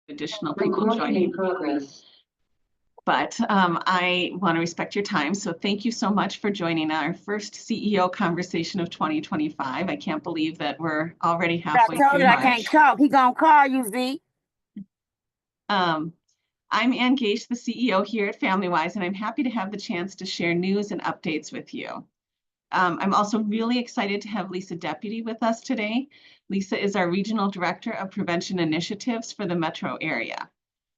additional people joining. But I want to respect your time. So thank you so much for joining our first CEO conversation of 2025. I can't believe that we're already halfway I told through you I March. can't talk. He gonna call you, Z. I'm Ann Gage, the CEO here at Family Wise, and I'm happy to have the chance to share news and updates with you. I'm also really excited to have Lisa Deputie with us today. Lisa is our Regional Director of Prevention Initiatives for the metro area.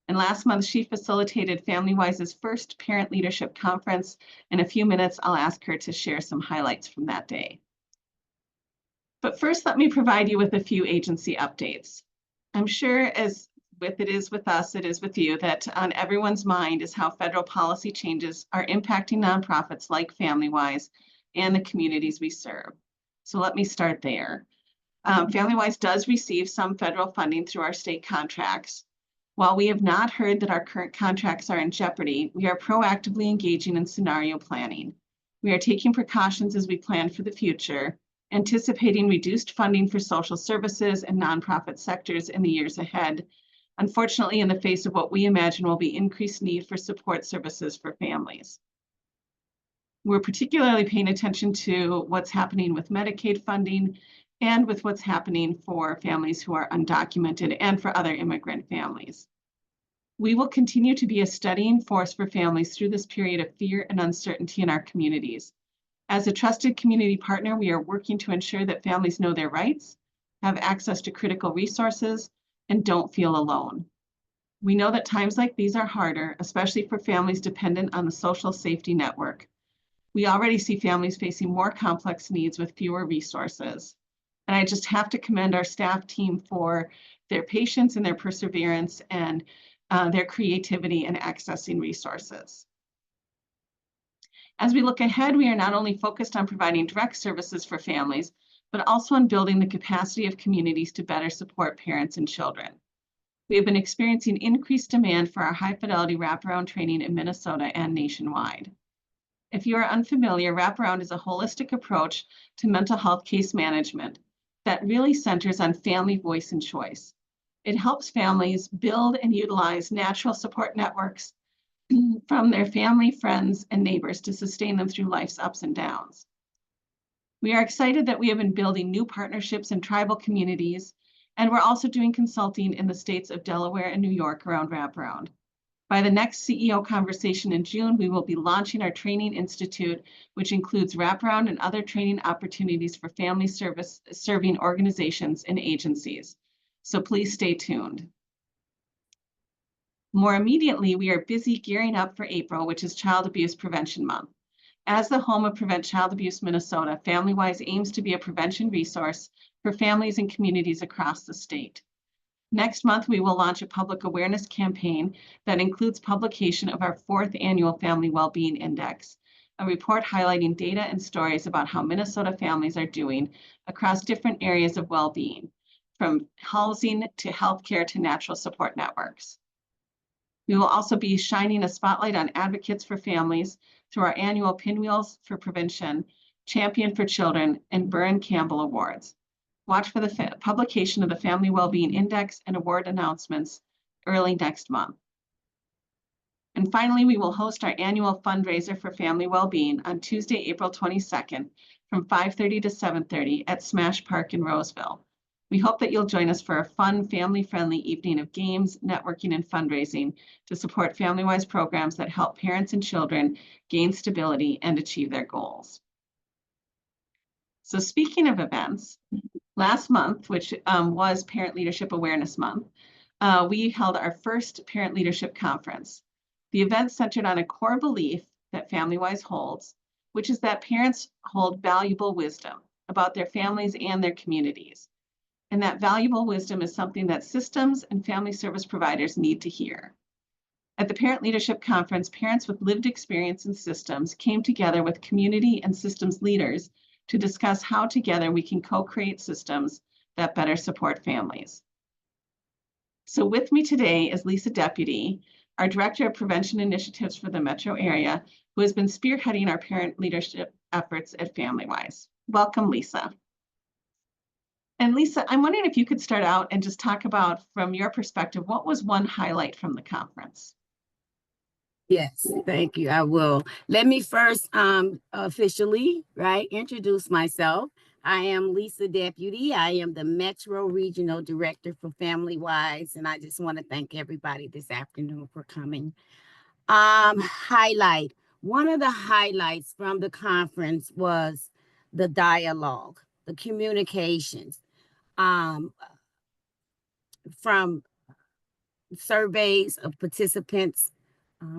And last month, she facilitated Family Wise's first Parent Leadership Conference. In a few minutes, I'll ask her to share some highlights from that day. But first, let me provide you with a few agency updates. I'm sure as it is with us, it is with you, that on everyone's mind is how federal policy changes are impacting nonprofits like Family Wise and the communities we serve. So let me start there. Family Wise does receive some federal funding through our state contracts. While we have not heard that our current contracts are in jeopardy, we are proactively engaging in scenario planning. We are taking precautions as we plan for the future, anticipating reduced funding for social services and nonprofit sectors in the years ahead, unfortunately in the face of what we imagine will be increased need for support services for families. We're particularly paying attention to what's happening with Medicaid funding and with what's happening for families who are undocumented and for other immigrant families. We will continue to be a steadying force for families through this period of fear and uncertainty in our communities. As a trusted community partner, we are working to ensure that families know their rights, have access to critical resources, and don't feel alone. We know that times like these are harder, especially for families dependent on the social safety network. We already see families facing more complex needs with fewer resources. And I just have to commend our staff team for their patience and their perseverance and their creativity in accessing resources. As we look ahead, we are not only focused on providing direct services for families, but also on building the capacity of communities to better support parents and children. We have been experiencing increased demand for our high-fidelity wraparound training in Minnesota and nationwide. If you are unfamiliar, wraparound is a holistic approach to mental health case management that really centers on family voice and choice. It helps families build and utilize natural support networks from their family, friends, and neighbors to sustain them through life's ups and downs. We are excited that we have been building new partnerships in tribal communities, and we're also doing consulting in the states of Delaware and New York around wraparound. By the next CEO conversation in June, we will be launching our training institute, which includes wraparound and other training opportunities for family serving organizations and agencies. So please stay tuned. More immediately, we are busy gearing up for April, which is Child Abuse Prevention Month. As the home of Prevent Child Abuse Minnesota, Family Wise aims to be a prevention resource for families and communities across the state. Next month, we will launch a public awareness campaign that includes publication of our 4th annual Family Wellbeing Index, a report highlighting data and stories about how Minnesota families are doing across different areas of well-being, from housing to healthcare to natural support networks. We will also be shining a spotlight on advocates for families through our annual Pinwheels for Prevention, Champion for Children, and Burn Campbell Awards. Watch for the publication of the Family Wellbeing Index and award announcements early next month. And finally, we will host our annual fundraiser for family well-being on Tuesday, April 22nd from 5:30 to 7:30 at Smash Park in Roseville. We hope that you'll join us for a fun, family-friendly evening of games, networking, and fundraising to support Family Wise programs that help parents and children gain stability and achieve their goals. So speaking of events, last month, which was Parent Leadership Awareness Month, we held our first Parent Leadership Conference. The event centered on a core belief that Family Wise holds, which is that parents hold valuable wisdom about their families and their communities. And that valuable wisdom is something that systems and family service providers need to hear. At the Parent Leadership Conference, parents with lived experience in systems came together with community and systems leaders to discuss how together we can co-create systems that better support families. So with me today is Lisa Deputie, our Director of Prevention Initiatives for the metro area, who has been spearheading our parent leadership efforts at Family Wise. Welcome, Lisa. And Lisa, I'm wondering if you could start out and just talk about, from your perspective, what was one highlight from the conference? Yes, thank you. I will. Let me first officially, introduce myself. I am Lisa Deputie. I am the Metro Regional Director for Family Wise, and I just want to thank everybody this afternoon for coming. Highlight. One of the highlights from the conference was the dialogue, the communications. From surveys of participants,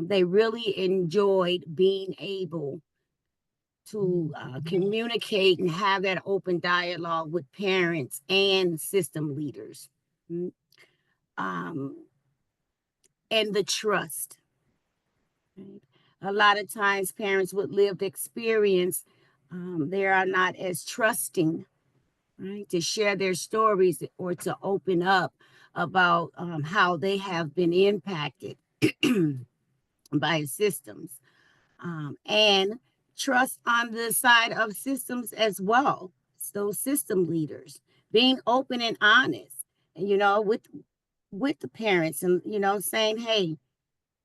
they really enjoyed being able to communicate and have that open dialogue with parents and system leaders. Mm. And the trust. Right? A lot of times, parents with lived experience, they are not as trusting, right, to share their stories or to open up about how they have been impacted by systems, and trust on the side of systems as well. So system leaders being open and honest, and with the parents, and saying, hey,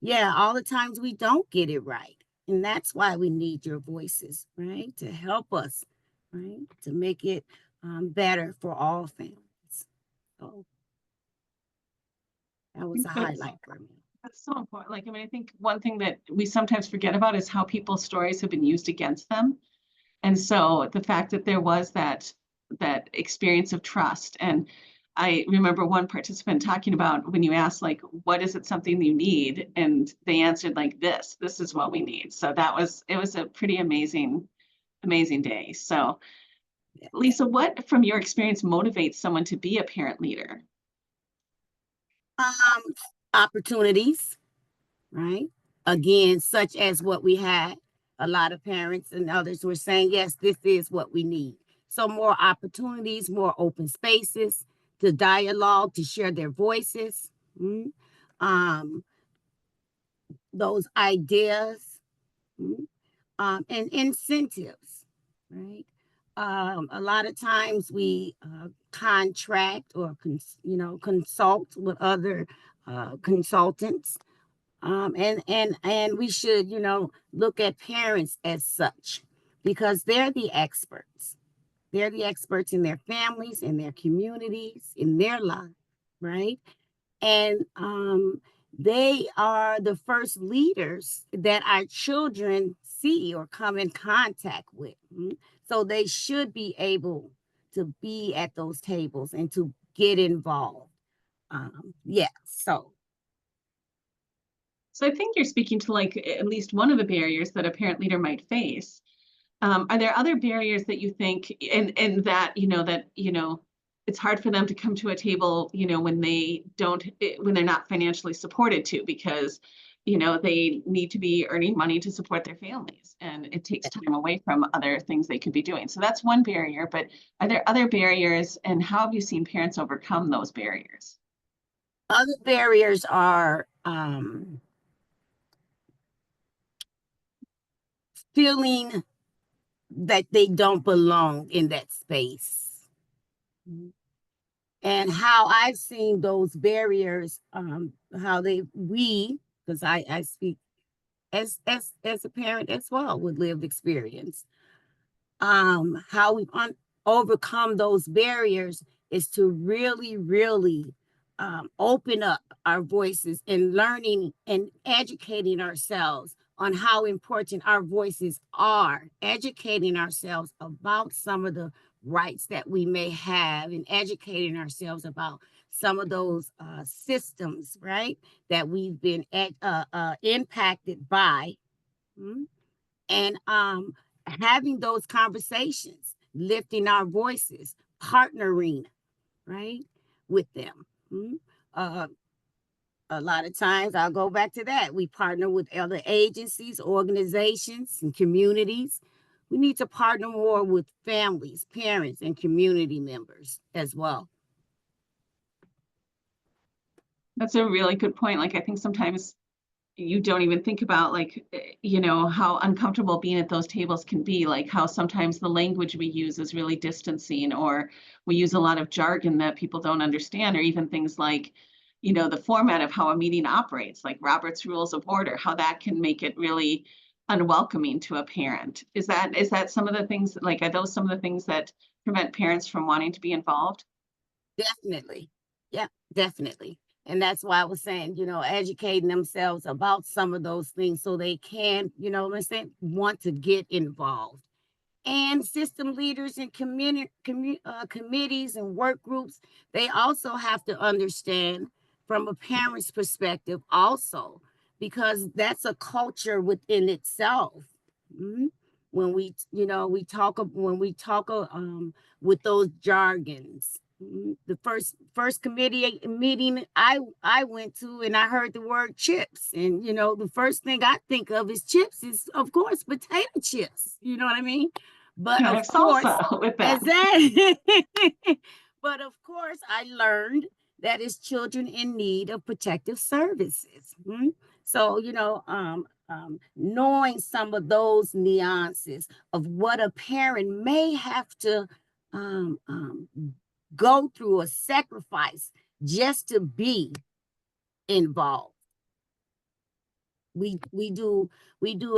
yeah, all the times we don't get it right, and that's why we need your voices, right, to help us, right, to make it better for all families. So that was a highlight for me. That's so important. Like, I mean, I think one thing that we sometimes forget about is how people's stories have been used against them. And so the fact that there was that experience of trust. And I remember one participant talking about, when you asked, like, what is it, something you need? And they answered like this is what we need. So it was a pretty amazing day. So Lisa, what from your experience motivates someone to be a parent leader? Um, Opportunities, right? Again, such as what we had. A lot of parents and others were saying, yes, this is what we need. So more opportunities, more open spaces to dialogue, to share their voices. Mm. Um, those ideas, mm, and incentives, right? A lot of times we contract or consult with other consultants, and we should look at parents as such, because they're the experts. They're the experts in their families, in their communities, in their lives, right? And they are the first leaders that our children see or come in contact with. So they should be able to be at those tables and to get involved. Yeah, so. So I think you're speaking to, like, at least one of the barriers that a parent leader might face. Are there other barriers that you think, and that, it's hard for them to come to a table, when when they're not financially supported to, because, they need to be earning money to support their families, and it takes time away from other things they could be doing. So that's one barrier, but are there other barriers, and how have you seen parents overcome those barriers? Other barriers are feeling that they don't belong in that space. And how I've seen those barriers, how because I speak as a parent as well with lived experience. How we overcome those barriers is to really, really open up our voices and learning and educating ourselves on how important our voices are, educating ourselves about some of the rights that we may have, and educating ourselves about some of those systems, right, that we've been impacted by. And having those conversations, lifting our voices, partnering, right, with them. Uh, a lot of times, I'll go back to that. We partner with other agencies, organizations, and communities. We need to partner more with families, parents, and community members as well. That's a really good point. Like, I think sometimes you don't even think about, like, you know, how uncomfortable being at those tables can be, like how sometimes the language we use is really distancing, or we use a lot of jargon that people don't understand, or even things like, you know, the format of how a meeting operates, like Robert's Rules of Order, how that can make it really unwelcoming to a parent. Is that some of the things, like, are those some of the things that prevent parents from wanting to be involved? Definitely. Yeah, definitely. And that's why I was saying, educating themselves about some of those things so they can, what I'm saying, want to get involved. And system leaders and committees and work groups, they also have to understand from a parent's perspective also, because that's a culture within itself. Mhm. When we talk with those jargons. The first committee meeting I went to, and I heard the word chips, and the first thing I think of is chips is, of course, potato chips. You know what I mean? But Can I have of course, salsa with that? exactly. But of course, I learned that is children in need of protective services. So, knowing some of those nuances of what a parent may have to um, um, go through a sacrifice just to be involved. We do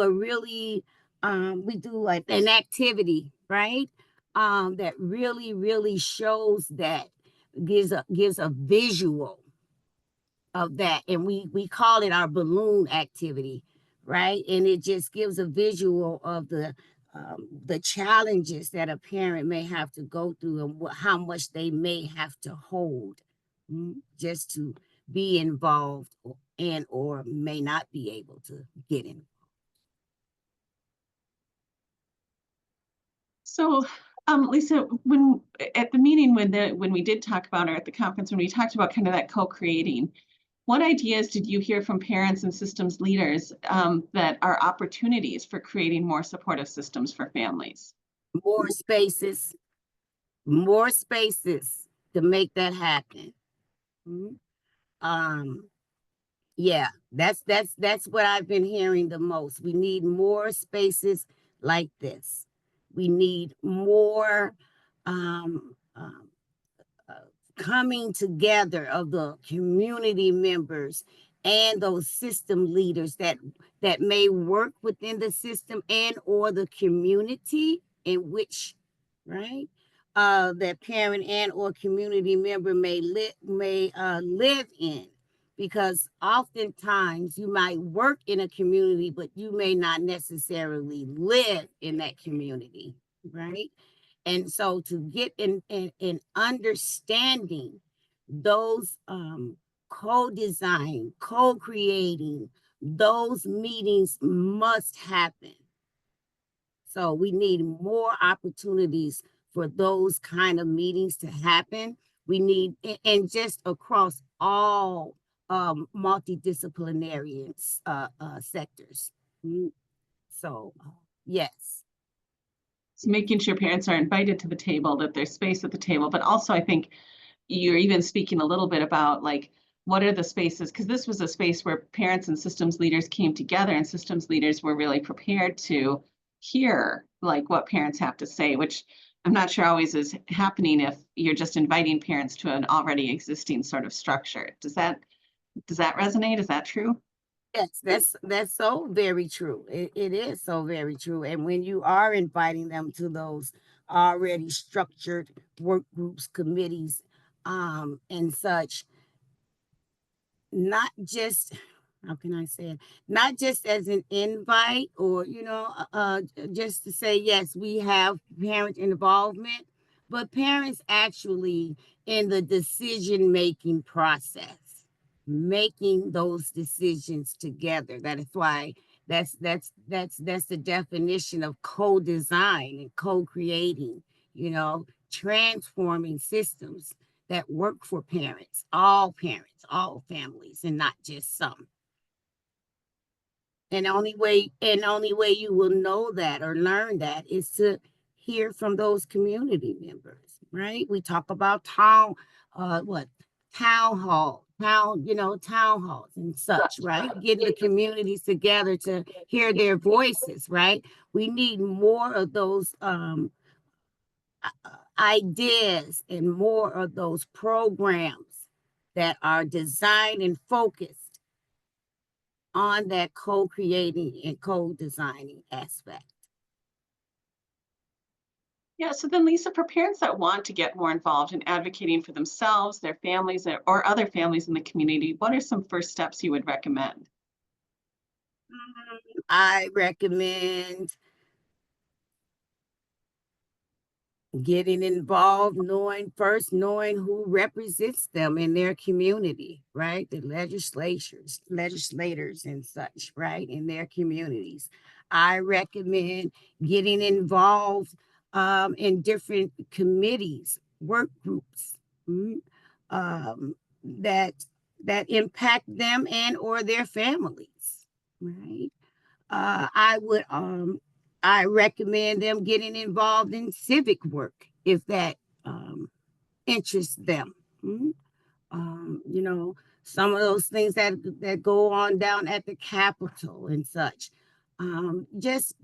a really we do like an activity, right? That really shows that, gives a visual of that, and we call it our balloon activity, right? And it just gives a visual of the challenges that a parent may have to go through, and how much they may have to hold, just to be involved, and or may not be able to get in. So, Lisa, when at the meeting, when we did talk about, or at the conference, when we talked about kind of that co-creating, what ideas did you hear from parents and systems leaders, that are opportunities for creating more supportive systems for families? more spaces more spaces to make that happen. Mhm. um Yeah, that's what I've been hearing the most. We need more spaces like this. We need more um, um, uh, coming together of the community members and those system leaders that may work within the system and or the community in which, right, that parent and or community member may live in, because oftentimes you might work in a community but you may not necessarily live in that community, right? And so to get in understanding those, co-design, co-creating, those meetings must happen. So we need more opportunities for those kind of meetings to happen. We need, and just across all multidisciplinary sectors. Mm, So, yes. So making sure parents are invited to the table, that there's space at the table, but also I think you're even speaking a little bit about, like, what are the spaces? Because this was a space where parents and systems leaders came together, and systems leaders were really prepared to hear, like, what parents have to say, which I'm not sure always is happening if you're just inviting parents to an already existing sort of structure. Does that resonate? Is that true? Yes, that's so very true. It is so very true. And when you are inviting them to those already structured work groups, committees, and such, not just, how can I say it, not just as an invite, or just to say yes, we have parent involvement, but parents actually in the decision making process, making those decisions together. That is why that's the definition of co-design and co-creating, transforming systems that work for parents, all families, and not just some. And only way you will know that or learn that is to hear from those community members, right? We talk about town hall, town halls and such, right? Getting the communities together to hear their voices, right? We need more of those ideas and more of those programs that are designed and focused on that co-creating and co-designing aspect. Yeah, so then Lisa, for parents that want to get more involved in advocating for themselves, their families, or other families in the community, what are some first steps you would recommend? I recommend getting involved, knowing who represents them in their community, right? The legislators and such, right, in their communities. I recommend getting involved in different committees, work groups, that impact them and or their families, right? I recommend them getting involved in civic work if that interests them. Mhm. Some of those things that go on down at the Capitol and such. Just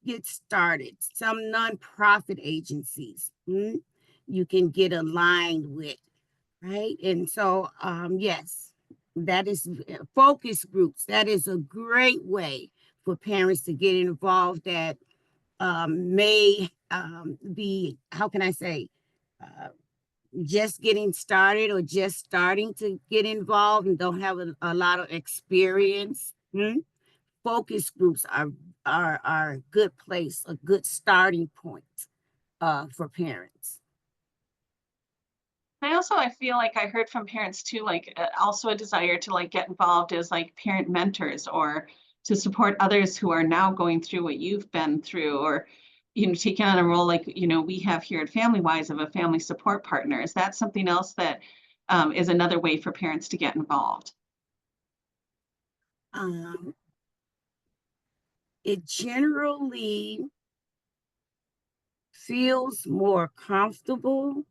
get started. Some nonprofit agencies, you can get aligned with, right? And so, yes, that is focus groups. That is a great way for parents to get involved that may be, how can I say, uh, just getting started or just starting to get involved and don't have a lot of experience. Focus groups are a good place, a good starting point for parents. I feel like I heard from parents too, like also a desire to like get involved as like parent mentors or to support others who are now going through what you've been through, or taking on a role like we have here at Family Wise of a family support partner. Is that something else that is another way for parents to get involved? Um, it generally feels more comfortable.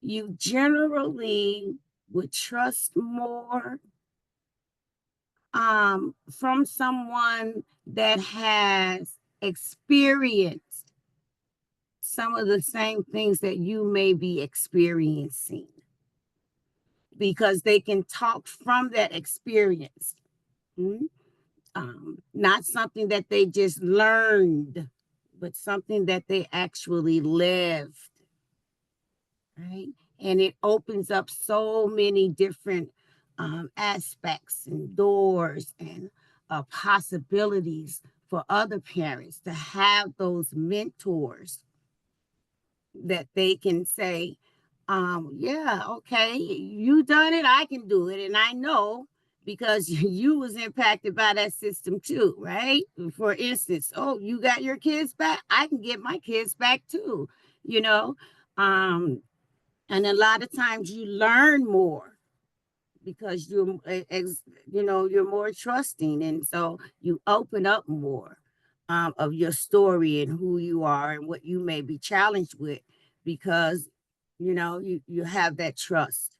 You generally would trust more from someone that has experienced some of the same things that you may be experiencing, because they can talk from that experience. Not something that they just learned, but something that they actually lived, right? And it opens up so many different aspects and doors and possibilities for other parents to have those mentors that they can say, yeah, okay, you done it, I can do it. And I know because you was impacted by that system too, right? For instance, oh, you got your kids back, I can get my kids back too, you know. And a lot of times you learn more because you're more trusting, and so you open up more of your story and who you are and what you may be challenged with, because you have that trust.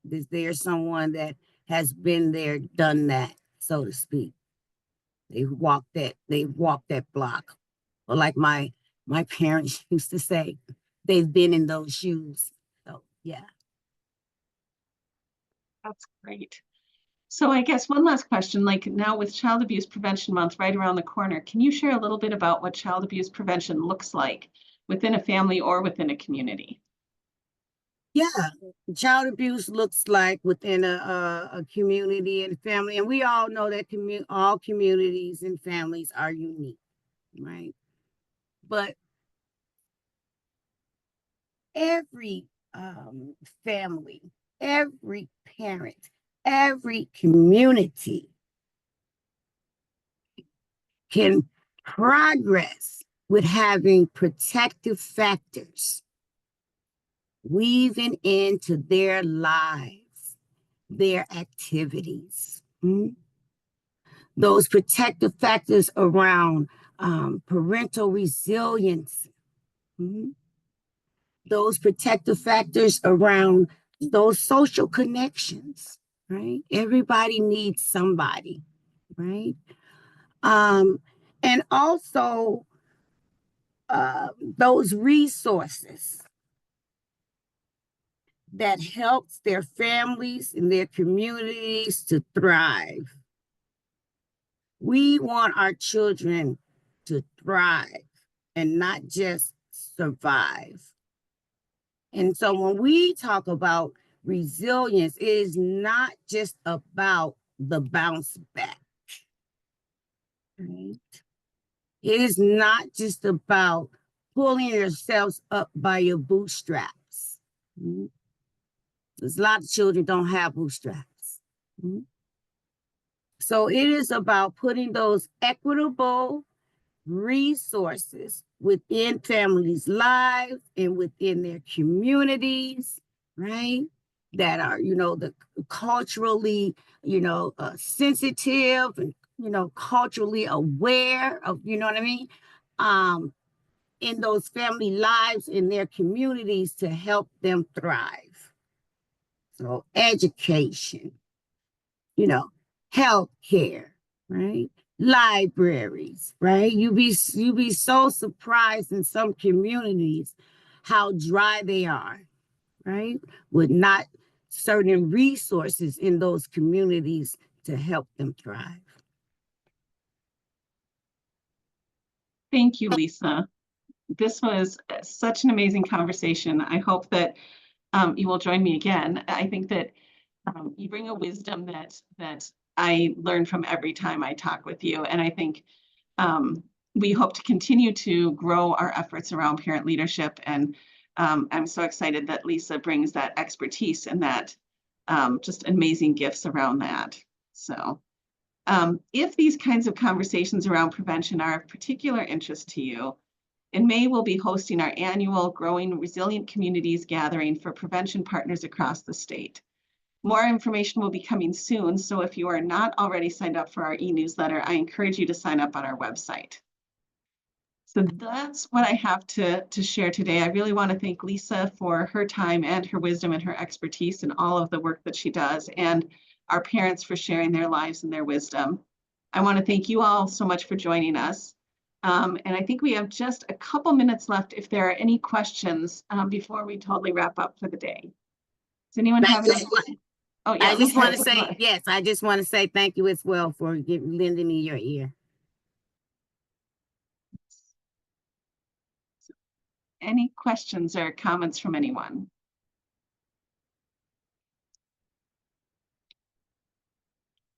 There's someone that has been there, done that, so to speak. They walked that block, or like my parents used to say, they've been in those shoes. So yeah. That's great. So I guess one last question, like now with Child Abuse Prevention Month right around the corner, can you share a little bit about what child abuse prevention looks like within a family or within a community? Yeah, child abuse looks like within a community and family, and we all know that all communities and families are unique, right? But every family, every parent, every community can progress with having protective factors weaving into their lives, their activities. Those protective factors around parental resilience, those protective factors around those social connections, right? Everybody needs somebody, right? And also those resources that helps their families and their communities to thrive. We want our children to thrive and not just survive. And so when we talk about resilience, it is not just about the bounce back. Right? It is not just about pulling yourselves up by your bootstraps. There's a lot of children don't have bootstraps. So it is about putting those equitable resources within families' lives and within their communities, right? That are, the culturally, sensitive and, culturally aware of, you know what I mean? In those family lives, in their communities to help them thrive. So education, health care, right? Libraries, right? You be so surprised in some communities how dry they are, right? With not certain resources in those communities to help them thrive. Thank you, Lisa. This was such an amazing conversation. I hope that you will join me again. I think that you bring a wisdom that I learn from every time I talk with you. And I think we hope to continue to grow our efforts around parent leadership. And I'm so excited that Lisa brings that expertise and that just amazing gifts around that. So if these kinds of conversations around prevention are of particular interest to you, in May, we'll be hosting our annual Growing Resilient Communities gathering for prevention partners across the state. More information will be coming soon, so if you are not already signed up for our e-newsletter, I encourage you to sign up on our website. So that's what I have to share today. I really want to thank Lisa for her time and her wisdom and her expertise and all of the work that she does, and our parents for sharing their lives and their wisdom. I want to thank you all so much for joining us. And I think we have just a couple minutes left if there are any questions before we totally wrap up for the day. Does anyone have any? Oh, yeah. I just want to say, yes, I just want to say thank you as well for lending me your ear. Any questions or comments from anyone?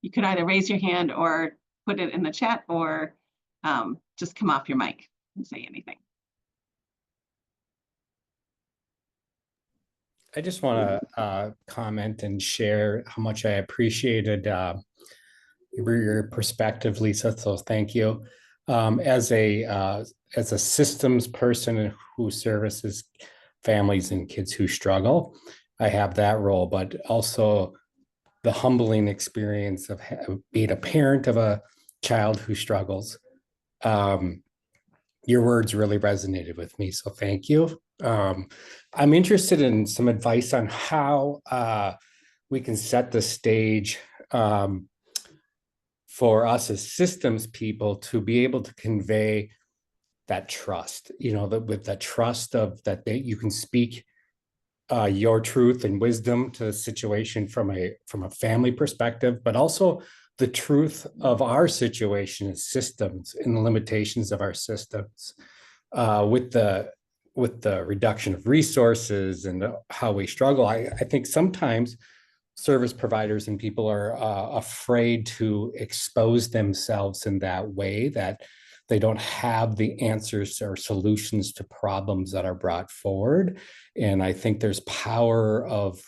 You could either raise your hand or put it in the chat or just come off your mic and say anything. I just want to comment and share how much I appreciated your perspective, Lisa. So thank you. As a systems person who services families and kids who struggle, I have that role, but also the humbling experience of being a parent of a child who struggles. Your words really resonated with me, so thank you. I'm interested in some advice on how we can set the stage for us as systems people to be able to convey that trust, with the trust of that you can speak your truth and wisdom to the situation from a family perspective, but also the truth of our situation as systems and the limitations of our systems with the reduction of resources and how we struggle. I think sometimes service providers and people are afraid to expose themselves in that way, that they don't have the answers or solutions to problems that are brought forward. And I think there's power of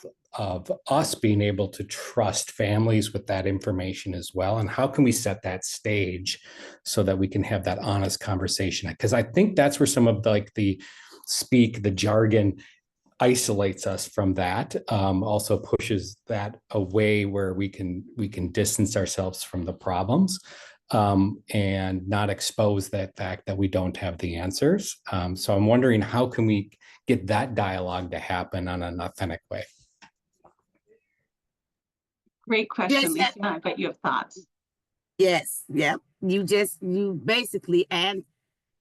us being able to trust families with that information as well. And how can we set that stage so that we can have that honest conversation? Because I think that's where some of the jargon isolates us from that, also pushes that away where we can distance ourselves from the problems and not expose that fact that we don't have the answers. So I'm wondering, how can we get that dialogue to happen on an authentic way. Great question, Yes, Lisa. I bet you have thoughts. yes, yep. You basically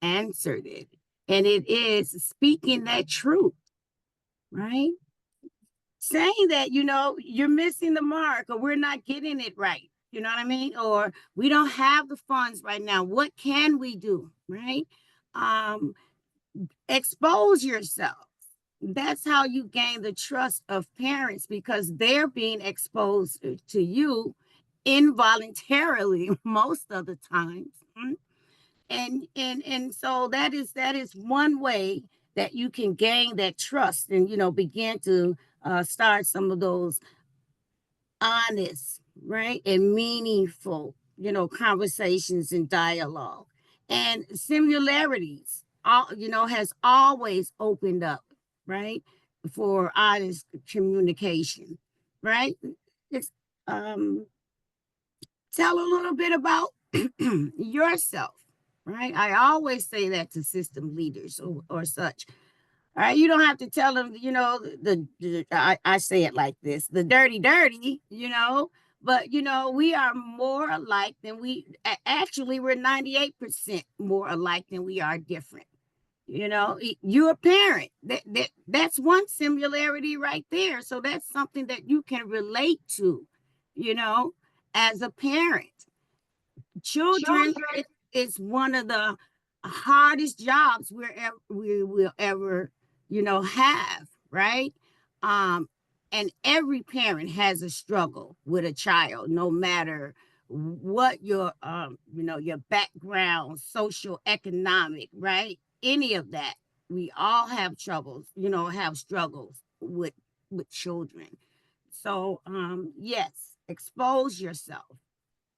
answered it. And it is speaking that truth, right? Saying that, you're missing the mark, or we're not getting it right. You know what I mean? Or we don't have the funds right now. What can we do? Right? Expose yourself. That's how you gain the trust of parents, because they're being exposed to you involuntarily most of the times. And so that is one way that you can gain that trust, and begin to start some of those honest, right, and meaningful, conversations and dialogue. And similarities, has always opened up, right, for honest communication, right? It's Tell a little bit about yourself, right? I always say that to system leaders or such. All right, you don't have to tell them, I say it like this, the dirty, but we are more alike than actually, we're 98% more alike than we are different. You're a parent. That's one similarity right there. So that's something that you can relate to, as a parent. Children is one of the hardest jobs we will ever, have, right? And every parent has a struggle with a child, no matter what your your background, social, economic, right? Any of that. We all have troubles, have struggles with children. So yes, expose yourself.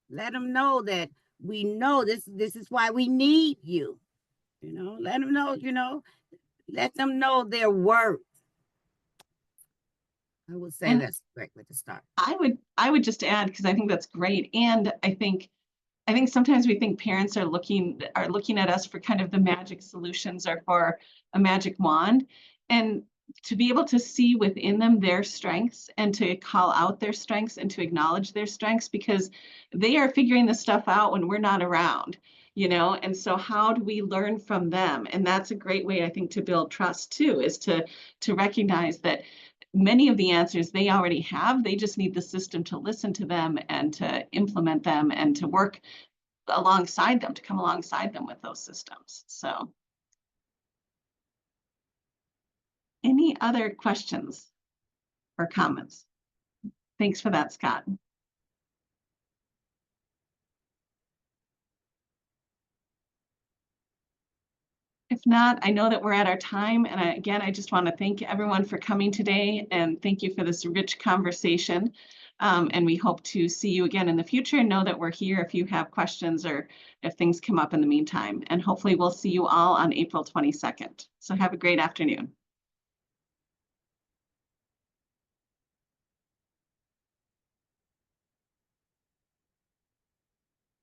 Let them know that we know this is why we need you. Let them know, let them know their worth. I would say And that's great with the start. I would just add, because I think that's great. And I think sometimes we think parents are looking at us for kind of the magic solutions or for a magic wand. And to be able to see within them their strengths and to call out their strengths and to acknowledge their strengths, because they are figuring this stuff out when we're not around, and so how do we learn from them? And that's a great way, I think, to build trust too, is to recognize that many of the answers they already have. They just need the system to listen to them and to implement them and to work alongside them, to come alongside them with those systems. So any other questions or comments? Thanks for that, Scott. If not, I know that we're at our time. And again, I just want to thank everyone for coming today, and thank you for this rich conversation. And we hope to see you again in the future, and know that we're here if you have questions or if things come up in the meantime. And hopefully we'll see you all on April 22nd. So have a great afternoon.